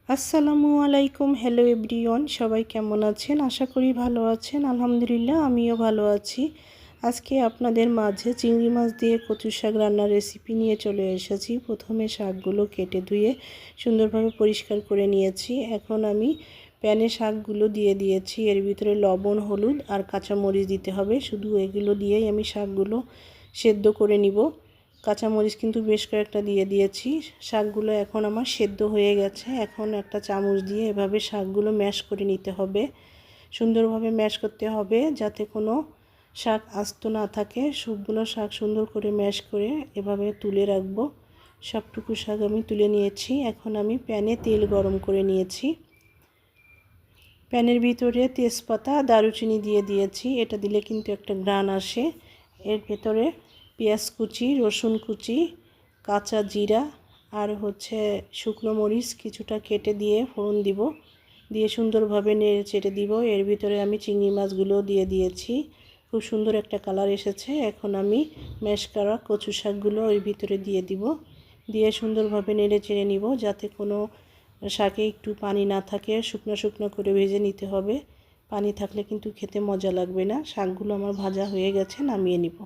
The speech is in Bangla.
আসসালামু আলাইকুম। হ্যালো এভরিওয়ান, সবাই কেমন আছেন? আশা করি ভালো আছেন। আলহামদুলিল্লাহ, আমিও ভালো আছি। আজকে আপনাদের মাঝে চিংড়ি মাছ দিয়ে কচু শাক রান্নার রেসিপি নিয়ে চলে এসেছি। প্রথমে শাকগুলো কেটে ধুয়ে সুন্দরভাবে পরিষ্কার করে নিয়েছি। এখন আমি প্যানে শাকগুলো দিয়ে দিয়েছি। এর ভিতরে লবণ, হলুদ আর কাঁচামরিচ দিতে হবে। শুধু এগুলো দিয়েই আমি শাকগুলো সেদ্ধ করে নিব। কাঁচামরিচ কিন্তু বেশ কয়েকটা দিয়ে দিয়েছি। শাকগুলো এখন আমার সেদ্ধ হয়ে গেছে। এখন একটা চামচ দিয়ে এভাবে শাকগুলো ম্যাশ করে নিতে হবে। সুন্দরভাবে ম্যাশ করতে হবে যাতে কোনো শাক আস্ত না থাকে। সবগুলো শাক সুন্দর করে ম্যাশ করে এভাবে তুলে রাখবো। সবটুকু শাক আমি তুলে নিয়েছি। এখন আমি প্যানে তেল গরম করে নিয়েছি। প্যানের ভিতরে তেজপাতা, দারুচিনি দিয়ে দিয়েছি। এটা দিলে কিন্তু একটা ঘ্রাণ আসে। এর ভেতরে পেঁয়াজ কুচি, রসুন কুচি, কাঁচা জিরা আর শুকনো মরিচ কিছুটা কেটে দিয়ে ফোড়ন দিব। দিয়ে সুন্দরভাবে নেড়ে চেড়ে দিব। এর ভিতরে আমি চিংড়ি মাছগুলো দিয়ে দিয়েছি। খুব সুন্দর একটা কালার এসেছে। এখন আমি ম্যাশ করা কচু শাকগুলো এর ভিতরে দিয়ে দিব। দিয়ে সুন্দরভাবে নেড়ে চেড়ে নিব যাতে কোনো শাকে একটু পানি না থাকে। শুকনো শুকনো করে ভেজে নিতে হবে। পানি থাকলে কিন্তু খেতে মজা লাগবে না। শাকগুলো আমার ভাজা হয়ে গেছে, নামিয়ে নিব।